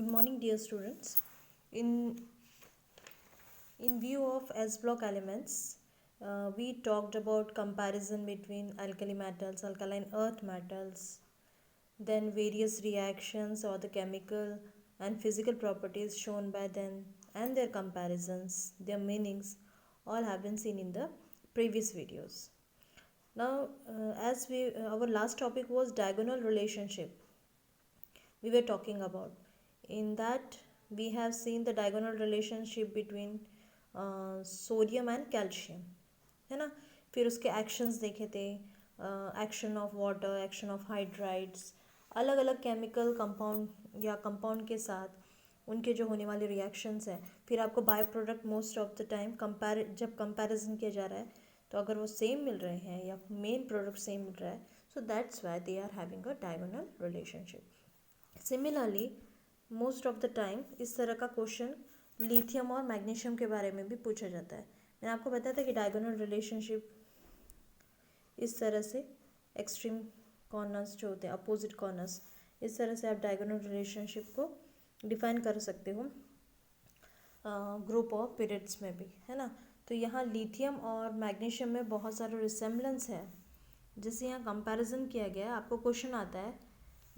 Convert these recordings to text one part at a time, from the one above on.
Good morning, dear students. In view of S block elements, we talked about comparison between alkali metals, alkaline earth metals, then various reactions or the chemical and physical properties shown by them and their comparisons, their meanings, all have been seen in the previous videos. Now, our last topic was diagonal relationship. We were talking about. In that, we have seen the diagonal relationship between sodium and calcium, है ना. फिर उसके actions देखे थे, action of water, action of hydrides, अलग अलग chemical compound या compound के साथ उनके जो होने वाले रिएक्शंस हैं. फिर आपको by product most of the time जब कंपैरिजन किया जा रहा है तो अगर वो सेम मिल रहे हैं या मेन प्रोडक्ट सेम मिल रहा है, so that's why they are having a diagonal relationship. Similarly most of the time इस तरह का क्वेश्चन लिथियम और मैग्नीशियम के बारे में भी पूछा जाता है. मैंने आपको बताया था कि डायगोनल रिलेशनशिप इस तरह से एक्सट्रीम कॉर्नर्स जो होते हैं, अपोजिट कॉर्नर्स, इस तरह से आप डायगोनल रिलेशनशिप को डिफाइन कर सकते हो ग्रुप ऑफ पीरियड्स में भी, है ना. तो यहाँ लिथियम और मैग्नीशियम में बहुत सारा रिसेम्बलेंस है जिससे यहाँ कंपैरिजन किया गया है. आपको क्वेश्चन आता है,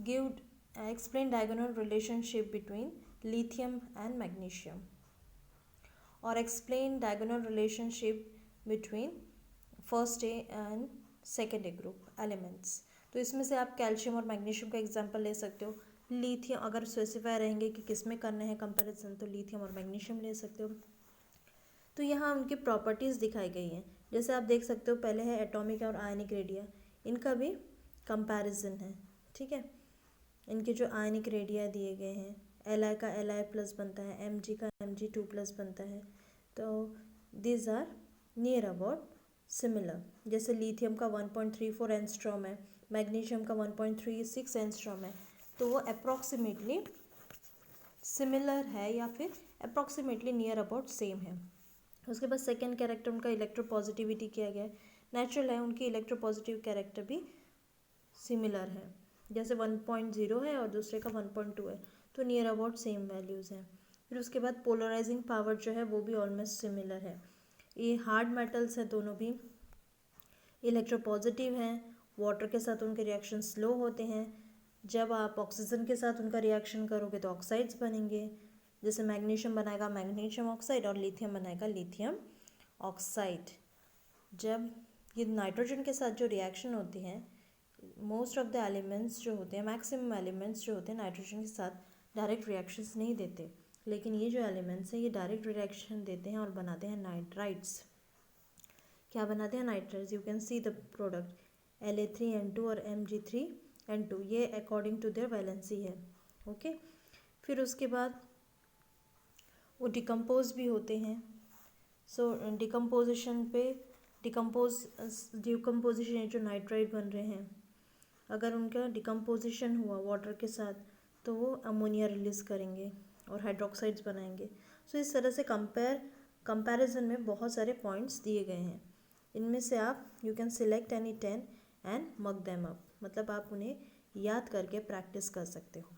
give explain diagonal relationship between lithium and magnesium, or explain diagonal relationship between first A and second A group elements. तो इसमें से आप कैल्शियम और मैग्नीशियम का एग्जांपल ले सकते हो. लिथियम अगर स्पेसिफाई रहेंगे कि किस में करने हैं कंपैरिजन, तो लिथियम और मैग्नीशियम ले सकते हो. तो यहाँ उनकी प्रॉपर्टीज़ दिखाई गई हैं. जैसे आप देख सकते हो, पहले है एटॉमिक और आयनिक रेडिया, इनका भी कंपैरिजन है. ठीक है, इनके जो आयनिक रेडिया दिए गए हैं, Li का Li प्लस बनता है, Mg का Mg2 प्लस बनता है. तो these are near about similar. जैसे लिथियम का 1.34 एंगस्ट्रॉम है, मैग्नीशियम का 1.36 एंगस्ट्रॉम है, तो वो अप्रॉक्सीमेटली सिमिलर है या फिर अप्रॉक्सीमेटली नियर अबाउट सेम है. उसके बाद सेकेंड कैरेक्टर उनका इलेक्ट्रोपॉजिटिविटी किया गया है. नेचुरल है, उनकी इलेक्ट्रोपॉजिटिव कैरेक्टर भी सिमिलर है. जैसे 1.0 है और दूसरे का 1.2 है, तो नियर अबाउट सेम वैल्यूज़ हैं. फिर उसके बाद पोलराइजिंग पावर जो है वो भी ऑलमोस्ट सिमिलर है. ये हार्ड मेटल्स हैं, दोनों भी इलेक्ट्रोपॉजिटिव हैं. वाटर के साथ उनके रिएक्शन स्लो होते हैं. जब आप ऑक्सीजन के साथ उनका रिएक्शन करोगे तो ऑक्साइड्स बनेंगे. जैसे मैग्नीशियम बनाएगा मैग्नीशियम ऑक्साइड और लिथियम बनाएगा लिथियम ऑक्साइड. जब ये नाइट्रोजन के साथ जो रिएक्शन होती हैं, मोस्ट ऑफ द एलिमेंट्स जो होते हैं, मैक्सिमम एलिमेंट्स जो होते हैं नाइट्रोजन के साथ डायरेक्ट रिएक्शंस नहीं देते, लेकिन ये जो एलिमेंट्स हैं ये डायरेक्ट रिएक्शन देते हैं और बनाते हैं नाइट्राइड्स. क्या बनाते हैं? Nitrides. You can see the product La3N2 और Mg3N2, ये अकॉर्डिंग टू देयर वैलेंसी है. ओके. फिर उसके बाद वो डिकम्पोज भी होते हैं. सो डिकम्पोजिशन पे डिकम्पोजिशन जो नाइट्राइड बन रहे हैं, अगर उनका डिकम्पोजिशन हुआ वाटर के साथ तो वो अमोनिया रिलीज़ करेंगे और हाइड्रोक्साइड्स बनाएंगे. सो इस तरह से कंपैरिजन में बहुत सारे पॉइंट्स दिए गए हैं. इनमें से आप you can select any 10 and mug them up, मतलब आप उन्हें याद करके प्रैक्टिस कर सकते हो.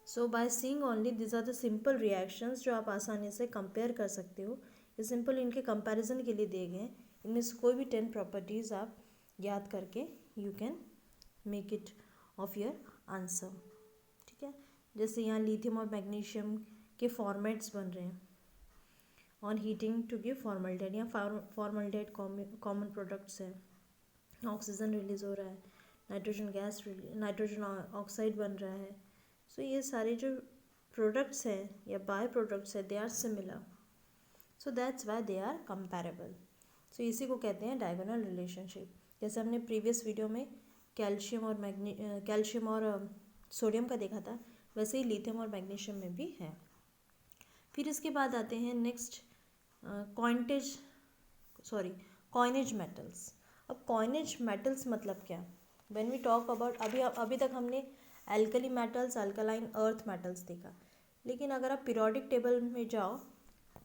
So by seeing only this are the simple reactions जो आप आसानी से कंपेयर कर सकते हो. ये सिंपल इनके कंपैरिजन के लिए दिए गए हैं. इनमें से कोई भी 10 प्रॉपर्टीज़ आप याद करके you can make it of your answer. ठीक है. जैसे यहाँ लिथियम और मैग्नीशियम के फॉर्मेट्स बन रहे हैं. On heating to give formaldehyde, यहाँ फॉर्मल्डेहाइड कॉमन प्रोडक्ट्स है. ऑक्सीजन रिलीज़ हो रहा है, नाइट्रोजन ऑक्साइड बन रहा है. सो ये सारे जो प्रोडक्ट्स हैं या बाय प्रोडक्ट्स हैं, they are similar. So that's why they are comparable. सो इसी को कहते हैं डायगोनल रिलेशनशिप. जैसे हमने प्रीवियस वीडियो में कैल्शियम और सोडियम का देखा था, वैसे ही लिथियम और मैग्नीशियम में भी है. फिर इसके बाद आते हैं नेक्स्ट कॉइनेज मेटल्स. अब कॉइनेज मेटल्स मतलब क्या? व्हेन वी टॉक अबाउट, अभी तक हमने alkali metals, alkaline earth metals देखा, लेकिन अगर आप पीरियोडिक टेबल में जाओ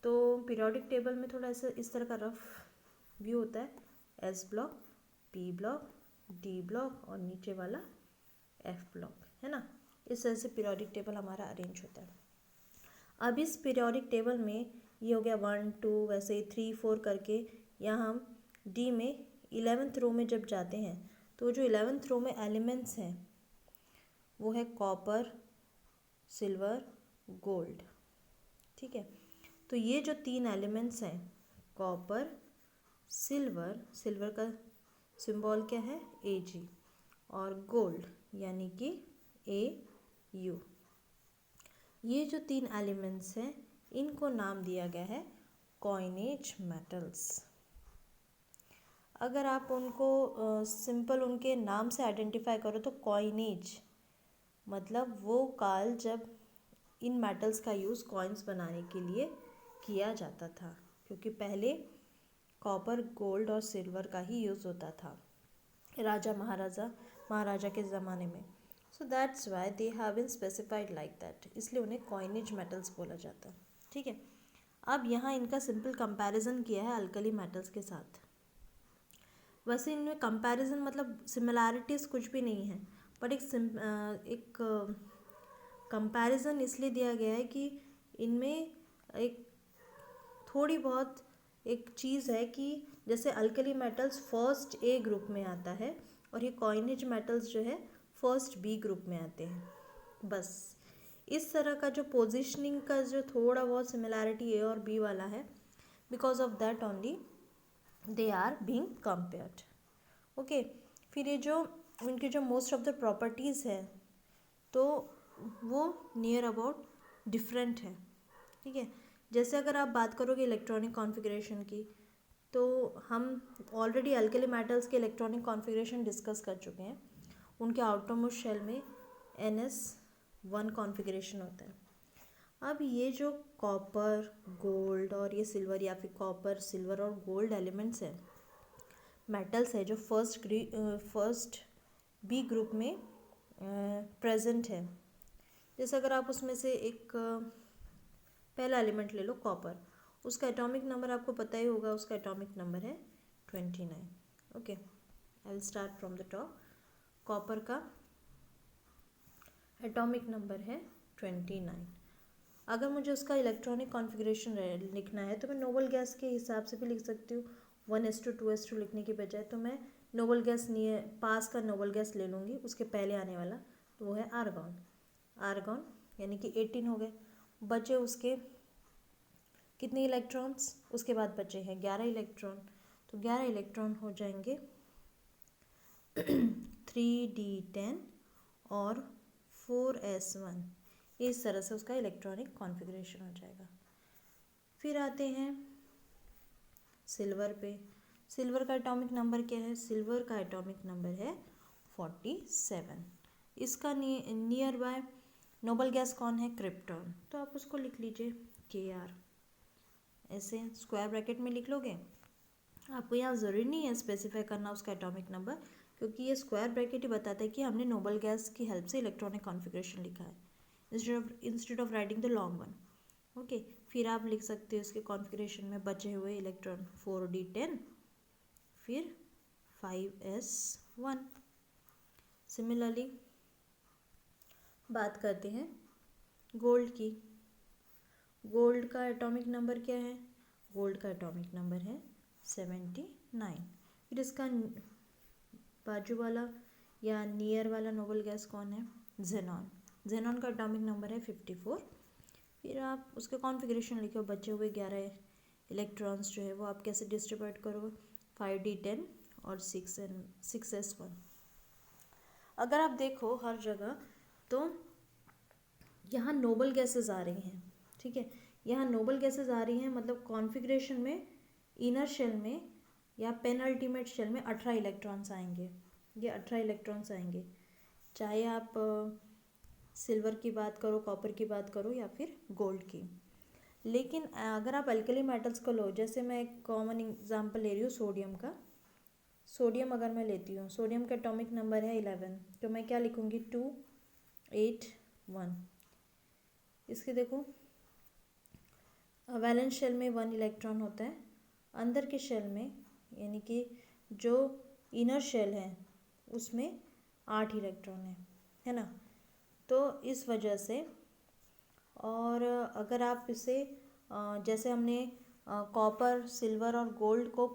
तो पीरियोडिक टेबल में थोड़ा ऐसा इस तरह का रफ व्यू होता है. S block, P block, D block और नीचे वाला एफ ब्लॉक, है ना. इस तरह से पीरियोडिक टेबल हमारा अरेंज होता है। अब इस पीरियोडिक टेबल में ये हो गया 1 2 वैसे ही 3 4 करके, यहाँ हम डी में 11th रो में जब जाते हैं तो जो 11th रो में एलिमेंट्स हैं वो है कॉपर, सिल्वर, गोल्ड। ठीक है, तो ये जो 3 एलिमेंट्स हैं कॉपर, सिल्वर, सिल्वर का सिंबल क्या है Ag, और गोल्ड यानी कि Au, ये जो 3 एलिमेंट्स हैं इनको नाम दिया गया है कॉइनेज मेटल्स। अगर आप उनको सिंपल उनके नाम से आइडेंटिफाई करो तो कॉइनेज मतलब वो काल जब इन मेटल्स का यूज़ कॉइन्स बनाने के लिए किया जाता था, क्योंकि पहले कॉपर, गोल्ड और सिल्वर का ही यूज़ होता था राजा महाराजा के ज़माने में। So that's why they have been specified like that, इसलिए उन्हें कॉइनेज मेटल्स बोला जाता है। ठीक है, अब यहाँ इनका सिंपल कंपैरिजन किया है अल्कली मेटल्स के साथ। वैसे इनमें कंपैरिजन मतलब सिमिलैरिटीज़ कुछ भी नहीं है, बट एक कंपैरिजन इसलिए दिया गया है कि इनमें एक थोड़ी बहुत एक चीज़ है कि जैसे alkali metals first A group में आता है और ये कॉइनेज मेटल्स जो है फर्स्ट बी ग्रुप में आते हैं। बस इस तरह का जो पोजीशनिंग का जो थोड़ा बहुत सिमिलैरिटी ए और बी वाला है, because of that only they are being compared. Okay, फिर ये जो इनके जो मोस्ट ऑफ द प्रॉपर्टीज़ है तो वो नियर अबाउट डिफरेंट है। ठीक है, जैसे अगर आप बात करोगे इलेक्ट्रॉनिक कॉन्फ़िगरेशन की, तो हम ऑलरेडी अल्कली मेटल्स के इलेक्ट्रॉनिक कॉन्फ़िगरेशन डिस्कस कर चुके हैं। उनके आउटरमोस्ट शेल में NS1 कॉन्फ़िगरेशन होता है। अब ये जो कॉपर, गोल्ड और ये सिल्वर या फिर कॉपर, सिल्वर और गोल्ड एलिमेंट्स हैं, मेटल्स है जो फर्स्ट बी ग्रुप में प्रेजेंट है। जैसे अगर आप उसमें से एक पहला एलिमेंट ले लो कॉपर, उसका एटॉमिक नंबर आपको पता ही होगा, उसका एटॉमिक नंबर है 29। Okay, I will start from the top. Copper का एटॉमिक नंबर है 29। अगर मुझे उसका इलेक्ट्रॉनिक कॉन्फ़िगरेशन लिखना है तो मैं नोबल गैस के हिसाब से भी लिख सकती हूँ। 1:2:2 लिखने की बजाय तो मैं नोबल गैस पास का नोबल गैस ले लूँगी, उसके पहले आने वाला, तो वो है आर्गॉन यानी कि 18 हो गए। बचे उसके कितने इलेक्ट्रॉन्स, उसके बाद बचे हैं 11 इलेक्ट्रॉन, तो 11 इलेक्ट्रॉन हो जाएंगे 3d10 और 4s1। इस तरह से उसका इलेक्ट्रॉनिक कॉन्फ़िगरेशन हो जाएगा। फिर आते हैं सिल्वर पे। सिल्वर का एटॉमिक नंबर क्या है? सिल्वर का एटॉमिक नंबर है 47। इसका नियर बाय नोबल गैस कौन है? क्रिप्टॉन, तो आप उसको लिख लीजिए Kr, ऐसे स्क्वायर ब्रैकेट में लिख लोगे। आपको यहाँ ज़रूरी नहीं है स्पेसिफाई करना उसका एटॉमिक नंबर, क्योंकि ये स्क्वायर ब्रैकेट ही बताता है कि हमने नोबल गैस की हेल्प से इलेक्ट्रॉनिक कॉन्फ़िगरेशन लिखा है, instead of writing the long one. Okay, फिर आप लिख सकते हो इसके कॉन्फ़िगरेशन में बचे हुए इलेक्ट्रॉन 4d10 फिर 5s1। सिमिलरली बात करते हैं गोल्ड की। गोल्ड का एटॉमिक नंबर क्या है? गोल्ड का एटॉमिक नंबर है 79। फिर इसका बाजू वाला या नियर वाला नोबल गैस कौन है? जेनॉन। जेनॉन का एटॉमिक नंबर है 54। फिर आप उसके कॉन्फ़िगरेशन लिखो, बचे हुए 11 इलेक्ट्रॉन्स जो है वो आप कैसे डिस्ट्रीब्यूट करोगे? 5d10 और 6s1। अगर आप देखो हर जगह तो यहाँ नोबल गैसेस आ रही हैं। ठीक है, यहाँ नोबल गैसेस आ रही हैं, मतलब कॉन्फ़िगरेशन में इनर शेल में या पेनल्टीमेट शेल में 18 इलेक्ट्रॉन्स आएंगे। ये 18 इलेक्ट्रॉन्स आएंगे, चाहे आप सिल्वर की बात करो, कॉपर की बात करो या फिर गोल्ड की। लेकिन अगर आप अल्कली मेटल्स को लो, जैसे मैं एक कॉमन एग्जांपल ले रही हूँ सोडियम का। सोडियम अगर मैं लेती हूँ, सोडियम का एटॉमिक नंबर है 11, तो मैं क्या लिखूँगी? 281। इसके देखो वैलेंस शेल में 1 इलेक्ट्रॉन होता है, अंदर के शेल में यानी कि जो इनर शेल है उसमें 8 इलेक्ट्रॉन है ना। तो इस वजह से, और अगर आप इसे जैसे हमने कॉपर, सिल्वर और गोल्ड को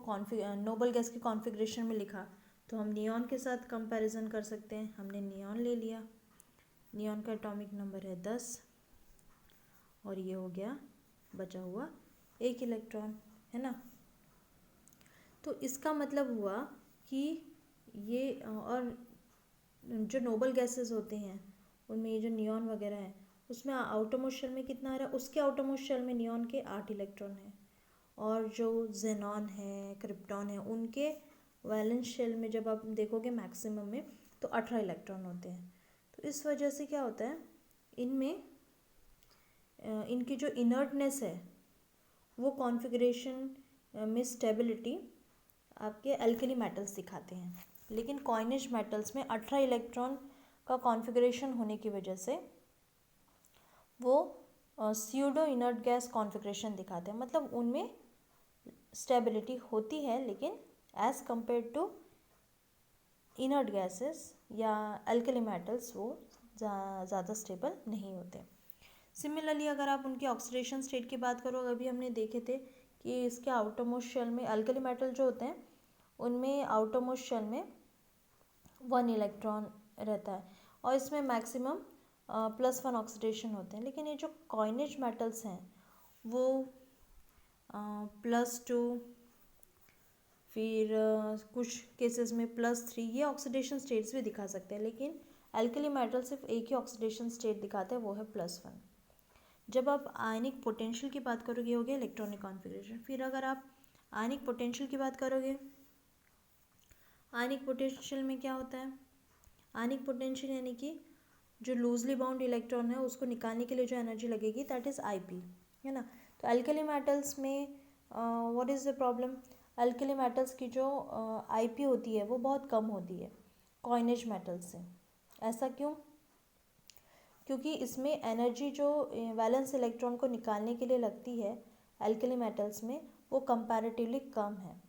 नोबल गैस की कॉन्फ़िगरेशन में लिखा, तो हम नियॉन के साथ कंपैरिजन कर सकते हैं। हमने नियॉन ले लिया, नियॉन का एटॉमिक नंबर है 10 और ये हो गया बचा हुआ 1 इलेक्ट्रॉन, है ना। तो इसका मतलब हुआ कि ये और जो नोबल गैसेस होते हैं उनमें ये जो नियॉन वगैरह है उसमें आउटरमोस्ट शेल में कितना आ रहा है, उसके आउटरमोस्ट शेल में नियॉन के 8 इलेक्ट्रॉन हैं, और जो जेनॉन है, क्रिप्टॉन है, उनके वैलेंस शेल में जब आप देखोगे मैक्सिमम में तो 18 इलेक्ट्रॉन होते हैं। तो इस वजह से क्या होता है, इनमें इनकी जो इनर्टनेस है वो कॉन्फ़िगरेशन में स्टेबिलिटी आपके एल्कली मेटल्स दिखाते हैं, लेकिन कॉइनेज मेटल्स में 18 इलेक्ट्रॉन का कॉन्फ़िगरेशन होने की वजह से वो स्यूडो इनर्ट गैस कॉन्फ़िगरेशन दिखाते हैं। मतलब उनमें स्टेबिलिटी होती है, लेकिन as compare to inert gases या एल्कली मेटल्स वो ज़्यादा स्टेबल नहीं होते। सिमिलरली अगर आप उनकी ऑक्सीडेशन स्टेट की बात करो, अभी हमने देखे थे कि इसके आउटरमोस्ट शेल में एल्कली मेटल जो होते हैं उनमें आउटरमोस्ट शेल में 1 इलेक्ट्रॉन रहता है, और इसमें मैक्सिमम +1 ऑक्सीडेशन होते हैं। लेकिन ये जो कॉइनेज मेटल्स हैं वो +2, फिर कुछ केसेस में +3 ये ऑक्सीडेशन स्टेट्स भी दिखा सकते हैं, लेकिन एल्कली मेटल सिर्फ एक ही ऑक्सीडेशन स्टेट दिखाते हैं, वो है +1। जब आप आयनिक पोटेंशियल की बात करोगे, हो गया इलेक्ट्रॉनिक कॉन्फ़िगरेशन। फिर अगर आप आयनिक पोटेंशियल की बात करोगे, आयनिक पोटेंशियल में क्या होता है, आयनिक पोटेंशियल यानी कि जो लूजली बाउंड इलेक्ट्रॉन है उसको निकालने के लिए जो एनर्जी लगेगी दैट इज़ Ip, है ना। तो एल्कली मेटल्स में what is the problem, alkali metals की जो Ip होती है वो बहुत कम होती है कॉइनेज मेटल्स से। ऐसा क्यों, क्योंकि इसमें एनर्जी जो वैलेंस इलेक्ट्रॉन को निकालने के लिए लगती है एल्कली मेटल्स में वो कंपैरेटिवली कम है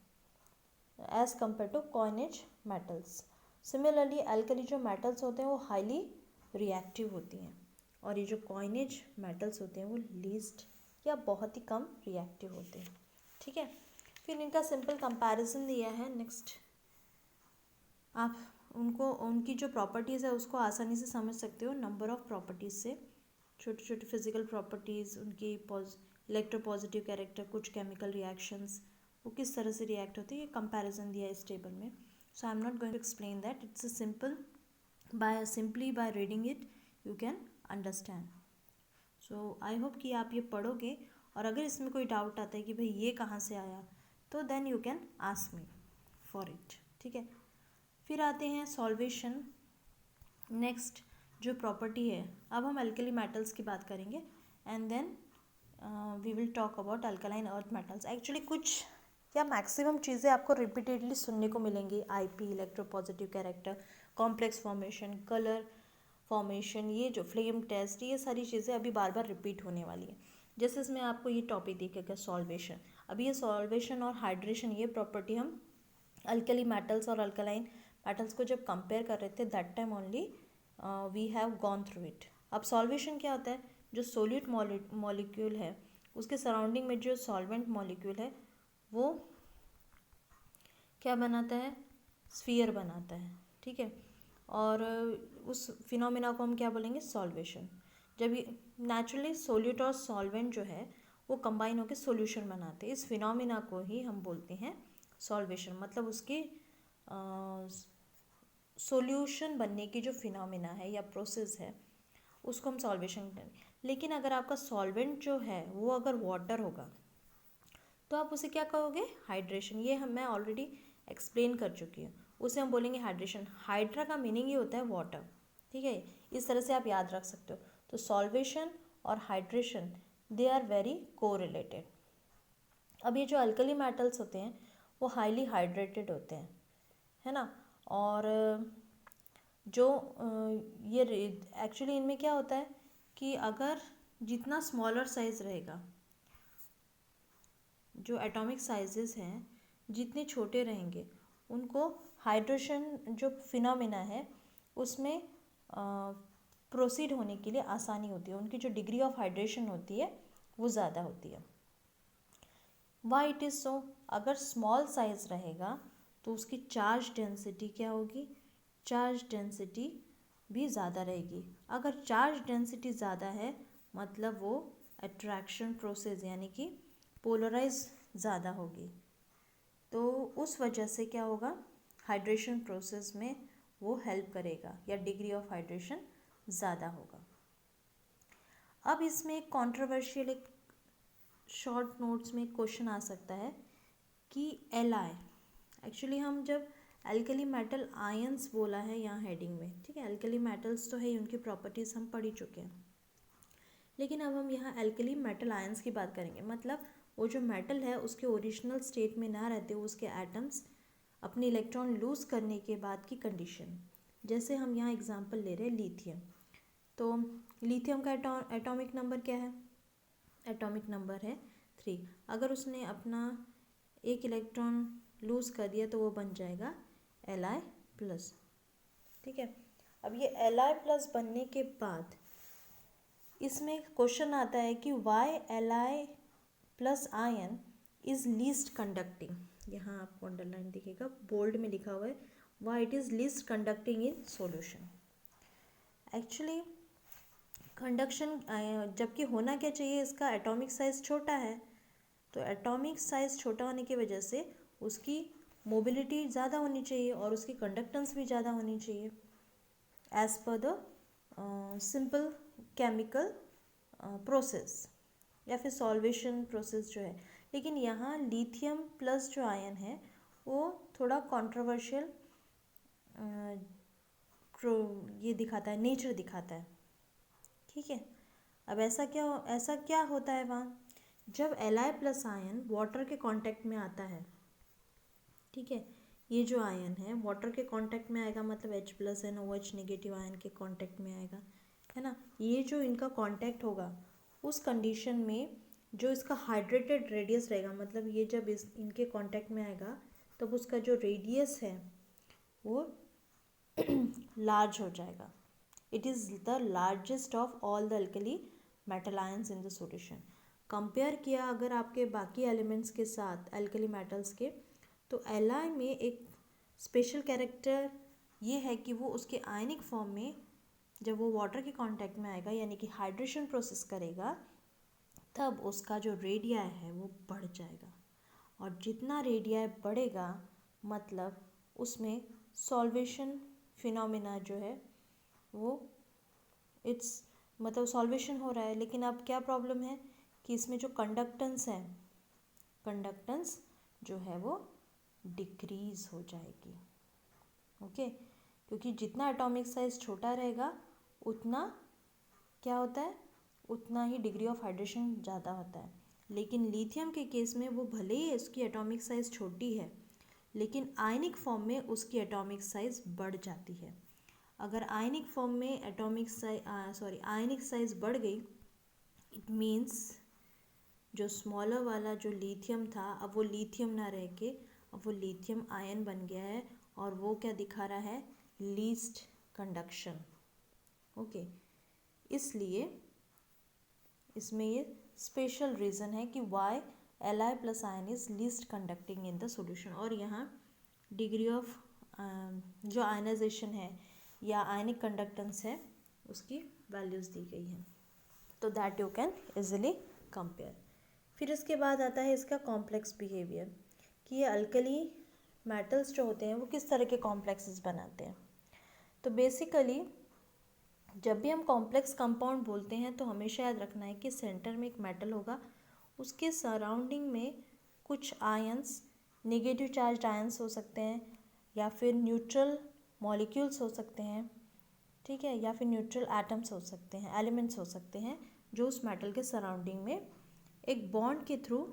as compare to coinage metals. Similarly alkali जो मेटल्स होते हैं वो हाईली रिएक्टिव होती हैं, और ये जो कॉइनेज मेटल्स होते हैं वो लीस्ट या बहुत ही कम रिएक्टिव होते हैं, ठीक है। फिर इनका सिंपल कंपैरिजन दिया है। नेक्स्ट आप उनको उनकी जो प्रॉपर्टीज़ है उसको आसानी से समझ सकते हो नंबर ऑफ़ प्रॉपर्टीज़ से। छोटी छोटी फिजिकल प्रॉपर्टीज़, उनकी इलेक्ट्रोपॉजिटिव कैरेक्टर, कुछ केमिकल रिएक्शंस, वो किस तरह से रिएक्ट होती है, ये कंपैरिजन दिया है इस टेबल में। So I am not going to explain that, it's a simple simply by reading it you can understand. So I hope कि आप ये पढ़ोगे, और अगर इसमें कोई डाउट आता है कि भाई ये कहाँ से आया, तो then you can ask me for it, ठीक है। फिर आते हैं सॉल्वेशन। नेक्स्ट जो प्रॉपर्टी है, अब हम अल्कली मेटल्स की बात करेंगे and then we will talk about alkaline earth metals. Actually कुछ या मैक्सिमम चीज़ें आपको रिपीटेडली सुनने को मिलेंगी, IP, electropositive character, complex formation, colour formation, ये जो फ्लेम टेस्ट, ये सारी चीज़ें अभी बार बार रिपीट होने वाली है। जैसे इसमें आपको ये टॉपिक दिखेगा सॉल्वेशन, अभी ये सॉल्वेशन और हाइड्रेशन, ये प्रॉपर्टी हम अल्कली मेटल्स और अल्कलाइन मेटल्स को जब कंपेयर कर रहे थे that time only we have gone through it. अब सॉल्वेशन क्या होता है, जो सोल्यूट मॉलिक्यूल है उसके सराउंडिंग में जो सॉल्वेंट मॉलिक्यूल है वो क्या बनाता है, स्फीयर बनाता है, ठीक है। और उस फिनोमिना को हम क्या बोलेंगे, सॉल्वेशन। जब ये नेचुरली सोल्यूट और सॉल्वेंट जो है वो कंबाइन होकर सॉल्यूशन बनाते हैं, इस फिनोमिना को ही हम बोलते हैं सॉल्वेशन। मतलब उसकी सॉल्यूशन बनने की जो फिनोमिना है या प्रोसेस है उसको हम सॉल्वेशन करें। लेकिन अगर आपका सॉल्वेंट जो है वो अगर वाटर होगा तो आप उसे क्या कहोगे, हाइड्रेशन। ये मैं ऑलरेडी एक्सप्लेन कर चुकी हूँ, उसे हम बोलेंगे हाइड्रेशन। हाइड्रा का मीनिंग ये होता है वाटर, ठीक है। इस तरह से आप याद रख सकते हो। तो सॉल्वेशन और hydration they are very correlated. अब ये जो अल्कली मेटल्स होते हैं वो हाईली हाइड्रेटेड होते हैं, है ना। और जो ये एक्चुअली इनमें क्या होता है कि अगर जितना स्मॉलर साइज़ रहेगा, जो एटॉमिक साइजेस हैं जितने छोटे रहेंगे उनको हाइड्रेशन जो फिनोमिना है उसमें प्रोसीड होने के लिए आसानी होती है, उनकी जो डिग्री ऑफ हाइड्रेशन होती है वो ज़्यादा होती है। Why it is so? अगर स्मॉल साइज रहेगा तो उसकी चार्ज डेंसिटी क्या होगी? चार्ज डेंसिटी भी ज़्यादा रहेगी। अगर चार्ज डेंसिटी ज़्यादा है मतलब वो अट्रैक्शन प्रोसेस यानी कि पोलराइज ज़्यादा होगी, तो उस वजह से क्या होगा, हाइड्रेशन प्रोसेस में वो हेल्प करेगा या डिग्री ऑफ हाइड्रेशन ज़्यादा होगा। अब इसमें एक कॉन्ट्रोवर्शियल, एक शॉर्ट नोट्स में एक क्वेश्चन आ सकता है कि Li, एक्चुअली हम जब एल्कली मेटल आयंस बोला है यहाँ हेडिंग में, ठीक है, एल्कली मेटल्स तो है ही, उनकी प्रॉपर्टीज़ हम पढ़ ही चुके हैं, लेकिन अब हम यहाँ एल्कली मेटल आयंस की बात करेंगे। मतलब वो जो मेटल है उसके ओरिजिनल स्टेट में ना रहते हुए उसके एटम्स अपने इलेक्ट्रॉन लूज़ करने के बाद की कंडीशन। जैसे हम यहाँ एग्जांपल ले रहे हैं लिथियम, तो लिथियम का एटॉमिक नंबर क्या है? एटॉमिक नंबर है 3। अगर उसने अपना एक इलेक्ट्रॉन लूज़ कर दिया तो वो बन जाएगा Li+, ठीक है। अब ये Li+ बनने के बाद इसमें क्वेश्चन आता है कि why Li+ ion is least conducting. यहाँ आपको अंडरलाइन दिखेगा, बोल्ड में लिखा हुआ है, why it is least conducting in solution. Actually conduction, जबकि होना क्या चाहिए, इसका एटॉमिक साइज़ छोटा है, तो एटॉमिक साइज़ छोटा होने की वजह से उसकी मोबिलिटी ज़्यादा होनी चाहिए और उसकी कंडक्टेंस भी ज़्यादा होनी चाहिए as per the simple chemical process या फिर सॉल्वेशन प्रोसेस जो है। लेकिन यहाँ लिथियम प्लस जो आयन है वो थोड़ा कंट्रोवर्शियल ये दिखाता है, नेचर दिखाता है, ठीक है। अब ऐसा क्या होता है वहाँ, जब Li+ आयन वाटर के कांटेक्ट में आता है, ठीक है, ये जो आयन है वाटर के कांटेक्ट में आएगा, मतलब H+ NOH नेगेटिव आयन के कांटेक्ट में आएगा, है ना। ये जो इनका कांटेक्ट होगा उस कंडीशन में जो इसका हाइड्रेटेड रेडियस रहेगा, मतलब ये जब इनके कांटेक्ट में आएगा तब उसका जो रेडियस है वो लार्ज हो जाएगा। It is the largest of all the alkali metal ions in the solution. Compare किया अगर आपके बाकी एलिमेंट्स के साथ अल्कली मेटल्स के, तो Li में एक स्पेशल कैरेक्टर ये है कि वो उसके आयनिक फॉर्म में जब वो वाटर के कांटेक्ट में आएगा यानी कि हाइड्रेशन प्रोसेस करेगा, तब उसका जो रेडियाई है वो बढ़ जाएगा, और जितना रेडियाई बढ़ेगा मतलब उसमें सॉल्वेशन फिनोमिना जो है वो मतलब सॉल्वेशन हो रहा है। लेकिन अब क्या प्रॉब्लम है कि इसमें जो कंडक्टेंस है, कंडक्टेंस जो है वो डिक्रीज़ हो जाएगी, ओके, क्योंकि जितना एटॉमिक साइज़ छोटा रहेगा उतना क्या होता है, उतना ही डिग्री ऑफ हाइड्रेशन ज़्यादा होता है। लेकिन लिथियम के केस में वो भले ही उसकी एटॉमिक साइज़ छोटी है लेकिन आयनिक फॉर्म में उसकी एटॉमिक साइज़ बढ़ जाती है। अगर आयनिक फॉर्म में आयनिक साइज़ बढ़ गई, इट मीन्स जो स्मॉलर वाला जो लिथियम था अब वो लिथियम ना रह के अब वो लिथियम आयन बन गया है, और वो क्या दिखा रहा है, लीस्ट कंडक्शन, ओके। इसलिए इसमें ये स्पेशल रीज़न है कि why Li+ ion is least conducting in the solution. और यहाँ डिग्री ऑफ जो आयनाइजेशन है या आयनिक कंडक्टेंस है उसकी वैल्यूज़ दी गई हैं, तो that you can easily compare. फिर इसके बाद आता है इसका कॉम्प्लेक्स बिहेवियर, कि ये अल्कली मेटल्स जो होते हैं वो किस तरह के कॉम्प्लेक्सेस बनाते हैं। तो बेसिकली जब भी हम कॉम्प्लेक्स कंपाउंड बोलते हैं तो हमेशा याद रखना है कि सेंटर में एक मेटल होगा, उसके सराउंडिंग में कुछ आयंस, नेगेटिव चार्ज आयंस हो सकते हैं या फिर न्यूट्रल मॉलिक्यूल्स हो सकते हैं, ठीक है, या फिर न्यूट्रल एटम्स हो सकते हैं, एलिमेंट्स हो सकते हैं, जो उस मेटल के सराउंडिंग में एक बॉन्ड के थ्रू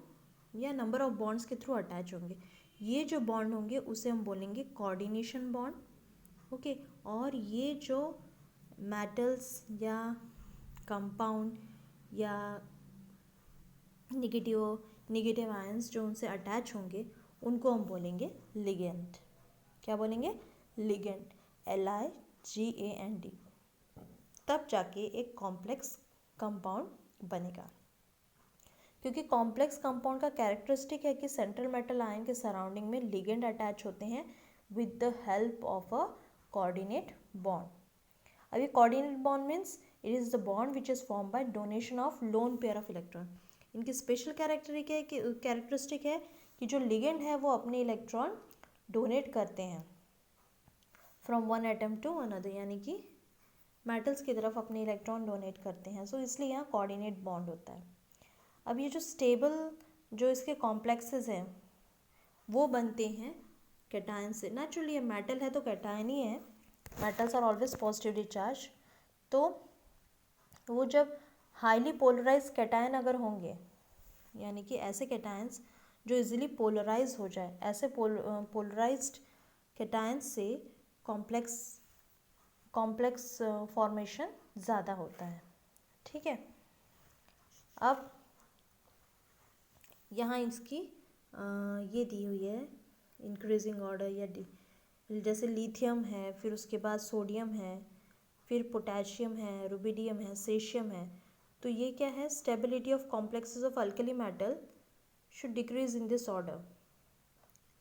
या नंबर ऑफ बॉन्ड्स के थ्रू अटैच होंगे। ये जो बॉन्ड होंगे उसे हम बोलेंगे कोऑर्डिनेशन बॉन्ड, ओके। और ये जो मेटल्स या कंपाउंड या नेगेटिव आयंस जो उनसे अटैच होंगे उनको हम बोलेंगे लिगेंड। क्या बोलेंगे? Ligand, LIGAND। तब जाके एक कॉम्प्लेक्स कंपाउंड बनेगा। क्योंकि कॉम्प्लेक्स कंपाउंड का कैरेक्टरिस्टिक है कि सेंट्रल मेटल आयन के सराउंडिंग में लिगेंड अटैच होते हैं with the help of a coordinate bond. अभी coordinate bond means it is the bond which is form by donation of lone pair of electron. इनकी special characteristic है कि जो ligand है वो अपने इलेक्ट्रॉन डोनेट करते हैं from one atom to another, यानी कि मेटल्स की तरफ अपने इलेक्ट्रॉन डोनेट करते हैं। सो इसलिए यहाँ कोऑर्डिनेट बॉन्ड होता है। अब ये जो स्टेबल जो इसके कॉम्प्लेक्सेस हैं वो बनते हैं कैटायन से। नेचुरली ये मेटल है तो कैटायन ही है, metals are always positively charge. तो वो जब हाईली पोलराइज कैटायन अगर होंगे, यानी कि ऐसे कैटायंस जो इजीली पोलराइज हो जाए, ऐसे पोलराइज्ड कैटायंस से कॉम्प्लेक्स फॉर्मेशन ज़्यादा होता है। ठीक है, अब यहाँ इसकी ये दी हुई है इंक्रीजिंग ऑर्डर, या जैसे लिथियम है, फिर उसके बाद सोडियम है, फिर पोटेशियम है, रुबिडियम है, सेशियम है। तो ये क्या है, stability of complexes of alkali metal should decrease in this order.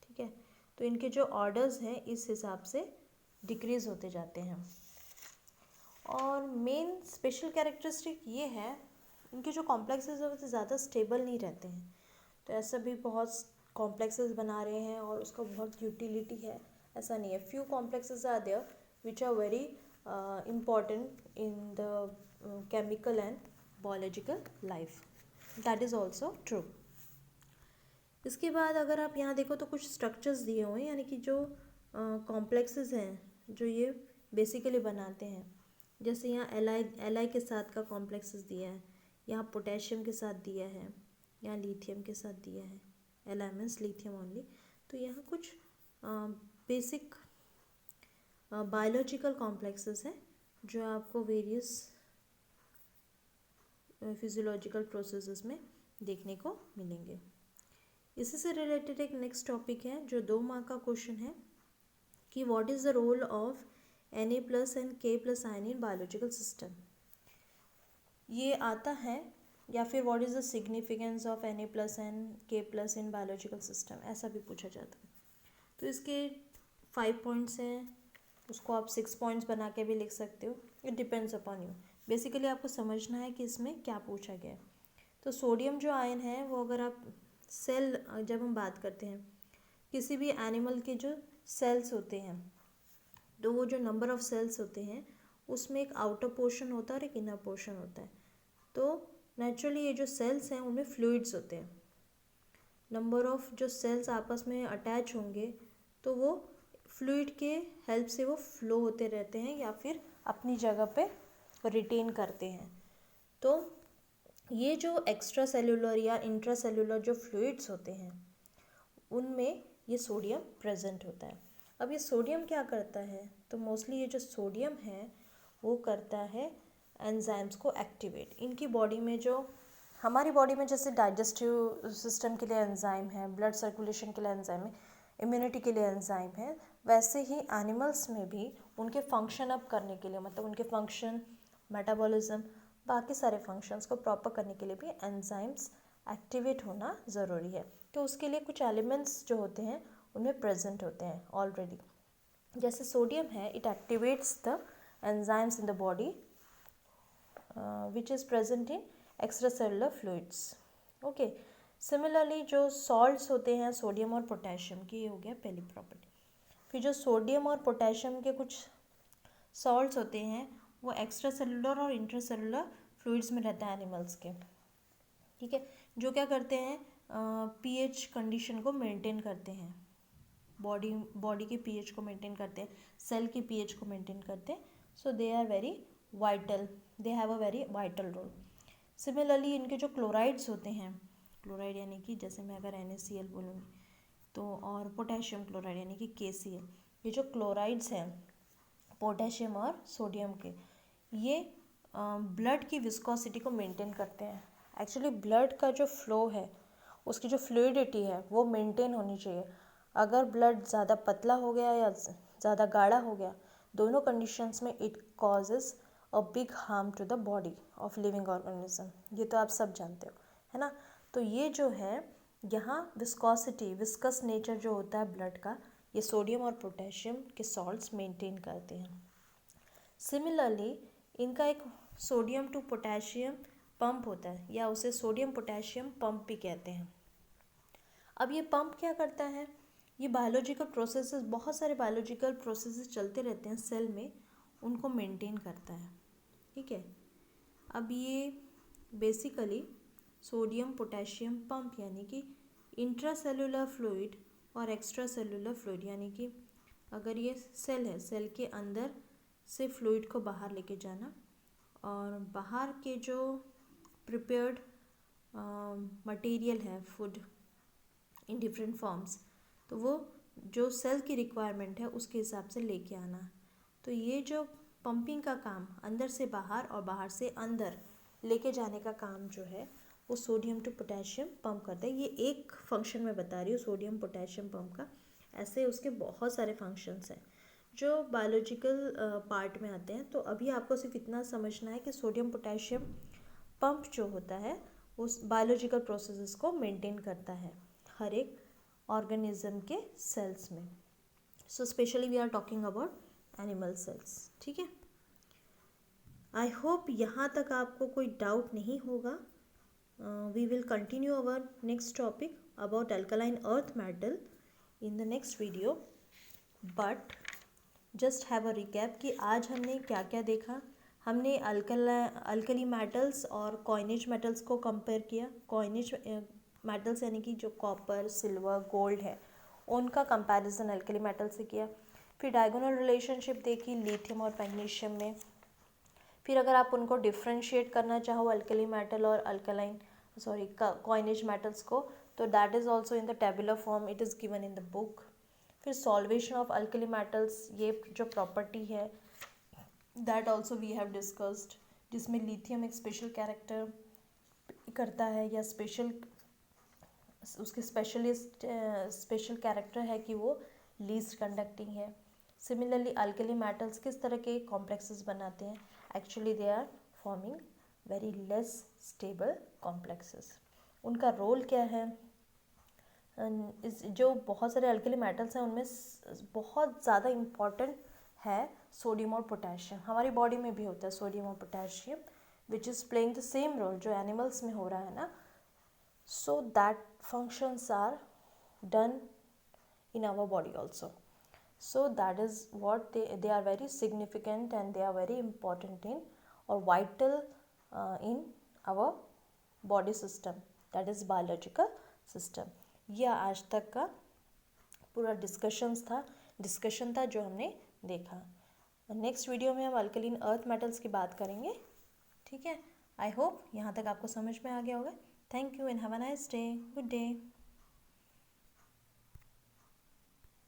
ठीक है, तो इनके जो ऑर्डर्स हैं इस हिसाब से डिक्रीज होते जाते हैं। और मेन स्पेशल कैरेक्टरिस्टिक ये है, इनके जो कॉम्प्लेक्सेस है वो ज़्यादा स्टेबल नहीं रहते हैं। तो ऐसा भी बहुत कॉम्प्लेक्सेस बना रहे हैं और उसका बहुत यूटिलिटी है, ऐसा नहीं है। Few complexes are there which are very important in the chemical and biological life, that is also true. इसके बाद अगर आप यहाँ देखो तो कुछ स्ट्रक्चर्स दिए हुए हैं, यानी कि जो कॉम्प्लेक्सेस हैं जो ये बेसिकली बनाते हैं। जैसे यहाँ एल आई के साथ का कॉम्प्लेक्सेस दिया है, यहाँ पोटेशियम के साथ दिया है, यहाँ लिथियम के साथ दिया है, L I means lithium only. तो यहाँ कुछ बेसिक बायोलॉजिकल कॉम्प्लेक्सेस हैं जो आपको वेरियस फिजियोलॉजिकल प्रोसेसेस में देखने को मिलेंगे। इसी से रिलेटेड एक नेक्स्ट टॉपिक है जो 2 मार्क का क्वेश्चन है कि what is the role of Na+ and K+ ion in biological system. ये आता है, या फिर what is the significance of Na+ and K+ in biological system, ऐसा भी पूछा जाता है। तो इसके 5 पॉइंट्स हैं, उसको आप 6 पॉइंट्स बना के भी लिख सकते हो, it depends upon you. Basically आपको समझना है कि इसमें क्या पूछा गया है। तो सोडियम जो आयन है वो अगर आप सेल, जब हम बात करते हैं किसी भी एनिमल के जो सेल्स होते हैं, तो वो जो नंबर ऑफ़ सेल्स होते हैं उसमें एक आउटर पोर्शन होता है और एक इनर पोर्शन होता है। तो नेचुरली ये जो सेल्स हैं उनमें फ्लूइड्स होते हैं। नंबर ऑफ़ जो सेल्स आपस में अटैच होंगे तो वो फ्लूइड के हेल्प से वो फ्लो होते रहते हैं या फिर अपनी जगह पे रिटेन करते हैं। तो ये जो एक्स्ट्रा सेल्यूलर या इंट्रा सेल्यूलर जो फ्लूइड्स होते हैं उनमें ये सोडियम प्रेजेंट होता है। अब ये सोडियम क्या करता है, तो मोस्टली ये जो सोडियम है वो करता है एंजाइम्स को एक्टिवेट। इनकी बॉडी में जो हमारी बॉडी में जैसे डाइजेस्टिव सिस्टम के लिए एंजाइम है, ब्लड सर्कुलेशन के लिए एंजाइम है, इम्यूनिटी के लिए एंजाइम है, वैसे ही एनिमल्स में भी उनके फंक्शन अप करने के लिए, मतलब उनके फंक्शन, मेटाबॉलिज्म, बाकी सारे फंक्शंस को प्रॉपर करने के लिए भी एंजाइम्स एक्टिवेट होना ज़रूरी है। तो उसके लिए कुछ एलिमेंट्स जो होते हैं उनमें प्रेजेंट होते हैं ऑलरेडी। जैसे सोडियम है, it activates the enzymes in the body which is present in extra cellular fluids. Okay, similarly जो सॉल्ट्स होते हैं सोडियम और पोटेशियम की, ये हो गया पहली प्रॉपर्टी। फिर जो सोडियम और पोटेशियम के कुछ सॉल्ट्स होते हैं वो एक्स्ट्रा सेलुलर और इंट्रा सेलुलर फ्लूइड्स में रहते हैं एनिमल्स के। ठीक है, जो क्या करते हैं, पीएच कंडीशन को मेंटेन करते हैं, बॉडी के पीएच को मेंटेन करते हैं, सेल की पीएच को मेंटेन करते हैं। So they are very vital, they have a very vital role. Similarly इनके जो क्लोराइड्स होते हैं, क्लोराइड यानी कि जैसे मैं अगर NaCl बोलूँगी तो, और पोटेशियम क्लोराइड यानी कि KCl, ये जो क्लोराइड्स हैं पोटेशियम और सोडियम के, ये ब्लड की विस्कोसिटी को मेंटेन करते हैं। एक्चुअली ब्लड का जो फ्लो है, उसकी जो फ्लूइडिटी है वो मेंटेन होनी चाहिए। अगर ब्लड ज़्यादा पतला हो गया या ज़्यादा गाढ़ा हो गया, दोनों कंडीशंस में it causes a big harm to the body of living organism, ये तो आप सब जानते हो, है ना। तो ये जो है यहाँ विस्कोसिटी, विस्कस नेचर जो होता है ब्लड का, ये सोडियम और पोटेशियम के सॉल्ट्स मेंटेन करते हैं। सिमिलरली इनका एक सोडियम टू पोटेशियम पंप होता है, या उसे सोडियम पोटेशियम पंप भी कहते हैं। अब ये पंप क्या करता है, ये बायोलॉजिकल प्रोसेसेस, बहुत सारे बायोलॉजिकल प्रोसेसेस चलते रहते हैं सेल में, उनको मेंटेन करता है, ठीक है। अब ये बेसिकली सोडियम पोटेशियम पंप यानी कि इंट्रासेलुलर फ्लूइड और एक्स्ट्रा सेलुलर फ्लूइड, यानी कि अगर ये सेल है, सेल के अंदर से फ्लूइड को बाहर लेके जाना, और बाहर के जो प्रिपेयर्ड मटेरियल है फूड इन डिफरेंट फॉर्म्स, तो वो जो सेल की रिक्वायरमेंट है उसके हिसाब से लेके आना। तो ये जो पंपिंग का काम, अंदर से बाहर और बाहर से अंदर लेके जाने का काम जो है, वो सोडियम टू पोटेशियम पंप करता है। ये एक फंक्शन मैं बता रही हूँ सोडियम पोटेशियम पंप का, ऐसे उसके बहुत सारे फंक्शंस हैं जो बायोलॉजिकल पार्ट में आते हैं। तो अभी आपको सिर्फ इतना समझना है कि सोडियम पोटेशियम पंप जो होता है उस बायोलॉजिकल प्रोसेसेस को मेंटेन करता है हर एक ऑर्गेनिज्म के सेल्स में। So specially we are talking about animal cells, ठीक है। आई होप यहाँ तक आपको कोई डाउट नहीं होगा। We will continue our next topic about alkaline earth metal in the next video, but just have a recap कि आज हमने क्या क्या देखा। हमने अल्कली मेटल्स और कॉइनेज मेटल्स को कंपेयर किया। कॉइनेज मेटल्स यानी कि जो कॉपर, सिल्वर, गोल्ड है, उनका कंपैरिजन अल्कली मेटल से किया। फिर डायगोनल रिलेशनशिप देखी लिथियम और मैग्नीशियम में। फिर अगर आप उनको डिफ्रेंशिएट करना चाहो अल्कली मेटल और कॉइनेज मेटल्स को, तो that is also in the tabular form, it is given in the book. फिर सॉल्वेशन ऑफ अल्कली मेटल्स, ये जो प्रॉपर्टी है that also we have discussed, जिसमें लिथियम एक स्पेशल कैरेक्टर करता है, या उसके स्पेशल कैरेक्टर है कि वो लीस्ट कंडक्टिंग है। सिमिलरली अल्कली मेटल्स किस तरह के कॉम्प्लेक्सेस बनाते हैं, actually they are forming very less stable complexes. उनका रोल क्या है, जो बहुत सारे अल्कली मेटल्स हैं उनमें बहुत ज़्यादा इम्पॉर्टेंट है सोडियम और पोटेशियम। हमारी बॉडी में भी होता है सोडियम और potassium, which is playing the same role जो एनिमल्स में हो रहा है ना। So that functions are done in our body also. So that is what they are very significant and they are very important in or vital in our body system, that is biological system. यह आज तक का पूरा discussion था जो हमने देखा। Next video में हम अल्कलीन अर्थ मेटल्स की बात करेंगे, ठीक है। आई होप यहाँ तक आपको समझ में आ गया होगा। Thank you and have a nice day. Good day.